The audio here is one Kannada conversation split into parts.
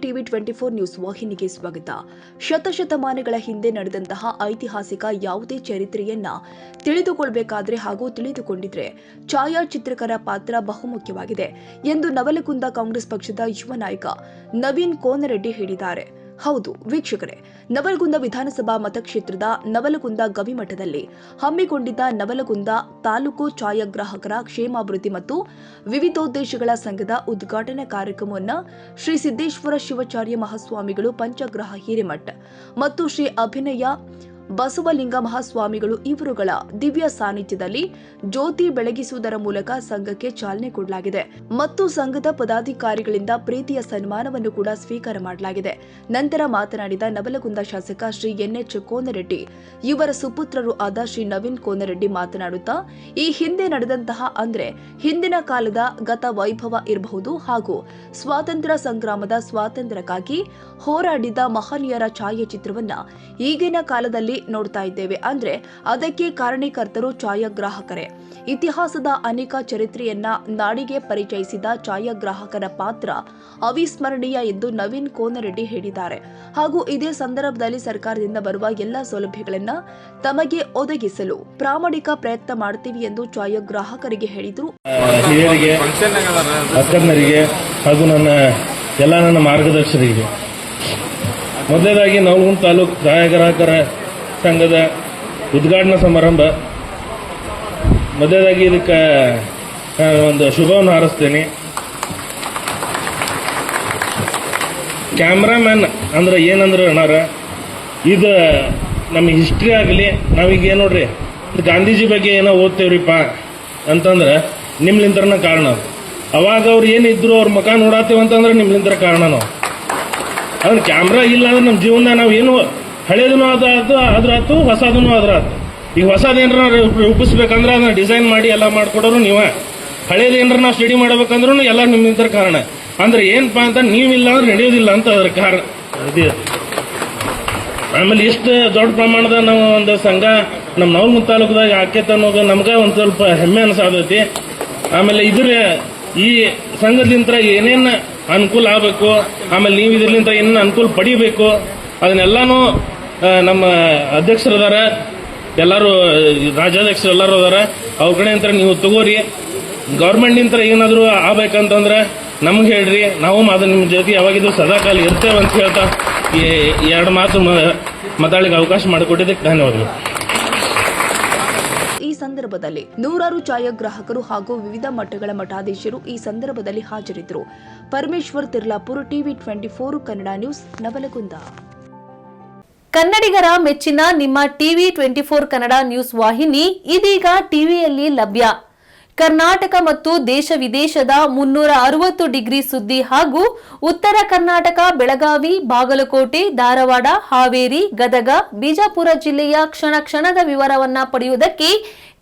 ಟಿವಿ 24 ನ್ಯೂಸ್ ವಾಹಿನಿಗೆ ಸ್ವಾಗತ. ಶತಶತಮಾನಗಳ ಹಿಂದೆ ನಡೆದಂತಹ ಐತಿಹಾಸಿಕ ಯಾವುದೇ ಚರಿತ್ರೆಯನ್ನ ತಿಳಿದುಕೊಳ್ಳಬೇಕಾದ್ರೆ ಹಾಗೂ ತಿಳಿದುಕೊಂಡಿದ್ರೆ ಛಾಯಾಚಿತ್ರಕರ ಪಾತ್ರ ಬಹುಮುಖ್ಯವಾಗಿದೆ ಎಂದು ನವಲಗುಂದ ಕಾಂಗ್ರೆಸ್ ಪಕ್ಷದ ಯುವ ನಾಯಕ ನವೀನ್ ಕೋನರೆಡ್ಡಿ ಹೇಳಿದ್ದಾರೆ. ಹೌದು ವೀಕ್ಷಕರೇ, ನವಲಗುಂದ ವಿಧಾನಸಭಾ ಮತಕ್ಷೇತ್ರದ ನವಲಗುಂದ ಗವಿಮಠದಲ್ಲಿ ಹಮ್ಮಿಕೊಂಡಿದ್ದ ನವಲಗುಂದ ತಾಲೂಕು ಛಾಯಾಗ್ರಾಹಕರ ಕ್ಷೇಮಾಭಿವೃದ್ಧಿ ಮತ್ತು ವಿವಿಧೋದ್ದೇಶಗಳ ಸಂಘದ ಉದ್ಘಾಟನಾ ಕಾರ್ಯಕ್ರಮವನ್ನು ಶ್ರೀ ಸಿದ್ದೇಶ್ವರ ಶಿವಾಚಾರ್ಯ ಮಹಾಸ್ವಾಮಿಗಳು ಪಂಚಗ್ರಹ ಹಿರೇಮಠ ಮತ್ತು ಶ್ರೀ ಅಭಿನಯ ಬಸವಲಿಂಗ ಮಹಾಸ್ವಾಮಿಗಳು ಇವರುಗಳ ದಿವ್ಯ ಸಾನ್ನಿಧ್ಯದಲ್ಲಿ ಜ್ಯೋತಿ ಬೆಳಗಿಸುವುದರ ಮೂಲಕ ಸಂಘಕ್ಕೆ ಚಾಲನೆ ಕೊಡಲಾಗಿದೆ ಮತ್ತು ಸಂಘದ ಪದಾಧಿಕಾರಿಗಳಿಂದ ಪ್ರೀತಿಯ ಸನ್ಮಾನವನ್ನು ಕೂಡ ಸ್ವೀಕಾರ ಮಾಡಲಾಗಿದೆ. ನಂತರ ಮಾತನಾಡಿದ ನವಲಗುಂದ ಶಾಸಕ ಶ್ರೀ ಎನ್ಎಚ್ ಕೋನರೆಡ್ಡಿ ಇವರ ಸುಪುತ್ರರು ಆದ ಶ್ರೀ ನವೀನ್ ಕೋನರೆಡ್ಡಿ ಮಾತನಾಡುತ್ತಾ, ಈ ಹಿಂದೆ ನಡೆದಂತಹ ಅಂದ್ರೆ ಹಿಂದಿನ ಕಾಲದ ಗತ ವೈಭವ ಇರಬಹುದು ಹಾಗೂ ಸ್ವಾತಂತ್ರ್ಯ ಸಂಗ್ರಾಮದ ಸ್ವಾತಂತ್ರ್ಯಕ್ಕಾಗಿ ಹೋರಾಡಿದ ಮಹನೀಯರ ಛಾಯಾಚಿತ್ರವನ್ನ ಈಗಿನ ಕಾಲದಲ್ಲಿ ನೋಡ್ತಾ ಇದ್ದೇವೆ. ಅಂದ್ರೆ ಅದಕ್ಕೆ ಕಾರಣೀಕರ್ತರು ಛಾಯಾಗ್ರಾಹಕರೇ. ಇತಿಹಾಸದ ಅನೇಕ ಚರಿತ್ರೆಯನ್ನ ನಾಡಿಗೆ ಪರಿಚಯಿಸಿದ ಛಾಯಾಗ್ರಾಹಕರ ಪಾತ್ರ ಅವಿಸ್ಮರಣೀಯ ಎಂದು ನವೀನ್ ಕೋನರೆಡ್ಡಿ ಹೇಳಿದ್ದಾರೆ. ಹಾಗೂ ಇದೇ ಸಂದರ್ಭದಲ್ಲಿ ಸರ್ಕಾರದಿಂದ ಬರುವ ಎಲ್ಲಾ ಸೌಲಭ್ಯಗಳನ್ನ ತಮಗೆ ಒದಗಿಸಲು ಪ್ರಾಮಾಣಿಕ ಪ್ರಯತ್ನ ಮಾಡುತ್ತೀವಿ ಎಂದು ಛಾಯಾಗ್ರಾಹಕರಿಗೆ ಹೇಳಿದರು. ಹಾಗೂ ನನ್ನ ಮಾರ್ಗದರ್ಶಕರಿಗೆ ಮೊದಲನೇದಾಗಿ ನವಲಗುಂದ ತಾಲೂಕು ಛಾಯಾಗ್ರಾಹಕರ ಸಂಘದ ಉದ್ಘಾಟನಾ ಸಮಾರಂಭ. ಮೊದಲನೇದಾಗಿ ಇದಕ್ಕೆ ಒಂದು ಶುಭವನ್ನು ಹಾರೈಸ್ತೇನೆ. ಕ್ಯಾಮ್ರಾಮ್ಯಾನ್ ಅಂದ್ರೆ ಏನಂದ್ರೆ ಅಣ್ಣಾರ, ಇದು ನಮ್ಮ ಹಿಸ್ಟ್ರಿ ಆಗಲಿ, ನಾವೀಗ ಏನು ನೋಡ್ರಿ ಗಾಂಧೀಜಿ ಬಗ್ಗೆ ಏನೋ ಓದ್ತೇವ್ರಿಪ್ಪ ಅಂತಂದ್ರೆ ನಿಮ್ಲಿಂತ್ರನ ಕಾರಣ. ಅವಾಗ ಅವ್ರು ಏನಿದ್ರು ಅವ್ರ ಮುಖ ನೋಡಾತೇವ ಅಂತಂದ್ರೆ ನಿಮ್ಲಿಂತ್ರ ಕಾರಣ. ನಾವು ಅಂದ್ರೆ ಕ್ಯಾಮ್ರಾ ಇಲ್ಲ ಅಂದ್ರೆ ನಮ್ಮ ಜೀವನ ನಾವು ಏನು ಹಳೇದೂ ಆದ್ರಾತು ಹೊಸದೂ ಆದ್ರಾತು. ಈಗ ಹೊಸದೇನ್ರ ರೂಪಿಸ್ಬೇಕಂದ್ರೆ ಅದನ್ನ ಡಿಸೈನ್ ಮಾಡಿ ಎಲ್ಲ ಮಾಡ್ಕೊಡೋರು ನೀವ. ಹಳೇದೇನ್ರ ನಾವು ಸ್ಟಡಿ ಮಾಡ್ಬೇಕಂದ್ರೂ ಎಲ್ಲ ನಿಮ್ಮಿಂದ ಕಾರಣ. ಅಂದ್ರೆ ಏನಪ್ಪಾ ಅಂತ ನೀವಿಲ್ಲ ಅಂದ್ರೆ ನಡೆಯೋದಿಲ್ಲ ಅಂತ ಅದ್ರ ಕಾರಣ. ಆಮೇಲೆ ಇಷ್ಟು ದೊಡ್ಡ ಪ್ರಮಾಣದ ನಾವು ಒಂದು ಸಂಘ ನಮ್ಮ ನವಲಗುಂದ ತಾಲೂಕದಾಗ ಆಕೇತ ಅನ್ನೋದು ನಮ್ಗೆ ಒಂದು ಸ್ವಲ್ಪ ಹೆಮ್ಮೆ ಅನ್ಸಾದೈತಿ. ಆಮೇಲೆ ಈ ಸಂಘದಿಂದ ಏನೇನು ಅನುಕೂಲ ಆಗಬೇಕು, ಆಮೇಲೆ ನೀವು ಇದರಿಂದ ಏನೇನು ಅನುಕೂಲ ಪಡಿಬೇಕು ಅದನ್ನೆಲ್ಲಾನು ನಮ್ಮ ಅಧ್ಯಕ್ಷರದಾರ, ಎಲ್ಲರೂ ರಾಜ್ಯಾಧ್ಯಕ್ಷರು ಎಲ್ಲರೂ ಅದಾರ. ಅವ್ರ ಕಡೆ ಅಂತ ನೀವು ತಗೋರಿ. ಗೌರ್ಮೆಂಟ್ನಿಂದ ಏನಾದರೂ ಆಗ್ಬೇಕಂತಂದ್ರೆ ನಮ್ಗೆ ಹೇಳ್ರಿ, ನಾವು ಅದನ್ನ ನಿಮ್ಮ ಜೊತೆ ಯಾವಾಗಿದ್ದು ಸದಾಕಾಲ ಇರ್ತೇವೆ ಅಂತ ಹೇಳ್ತಾ ಈ ಎರಡು ಮಾತು ಮಾತಾಡಲಿಕ್ಕೆ ಅವಕಾಶ ಮಾಡಿಕೊಟ್ಟಿದ್ದಕ್ಕೆ ಧನ್ಯವಾದಗಳು. ಈ ಸಂದರ್ಭದಲ್ಲಿ ನೂರಾರು ಛಾಯಾಗ್ರಾಹಕರು ಹಾಗೂ ವಿವಿಧ ಮಠಗಳ ಮಠಾಧೀಶರು ಈ ಸಂದರ್ಭದಲ್ಲಿ ಹಾಜರಿದ್ದರು. Parameshwar Tirlapur, TV 24 Kannada news, Navalgund. ಕನ್ನಡಿಗರ ಮೆಚ್ಚಿನ ನಿಮ್ಮ ಟಿವಿ 24 ಕನ್ನಡ ನ್ಯೂಸ್ ವಾಹಿನಿ ಇದೀಗ ಟಿವಿಯಲ್ಲಿ ಲಭ್ಯ. ಕರ್ನಾಟಕ ಮತ್ತು ದೇಶ ವಿದೇಶದ 360 ಡಿಗ್ರಿ ಸುದ್ದಿ ಹಾಗೂ ಉತ್ತರ ಕರ್ನಾಟಕ, ಬೆಳಗಾವಿ, ಬಾಗಲಕೋಟೆ, ಧಾರವಾಡ, ಹಾವೇರಿ, ಗದಗ, ಬಿಜಾಪುರ ಜಿಲ್ಲೆಯ ಕ್ಷಣ ಕ್ಷಣದ ವಿವರವನ್ನ ಪಡೆಯುವುದಕ್ಕೆ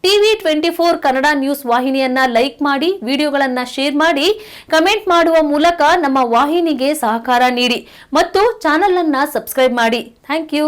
ಟಿವಿ 24 ಕನ್ನಡ ನ್ಯೂಸ್ ವಾಹಿನಿಯನ್ನ ಲೈಕ್ ಮಾಡಿ, ವಿಡಿಯೋಗಳನ್ನ ಶೇರ್ ಮಾಡಿ, ಕಮೆಂಟ್ ಮಾಡುವ ಮೂಲಕ ನಮ್ಮ ವಾಹಿನಿಗೆ ಸಹಕಾರ ನೀಡಿ ಮತ್ತು ಚಾನೆಲ್ ಅನ್ನ ಸಬ್ಸ್ಕ್ರೈಬ್ ಮಾಡಿ. Thank you.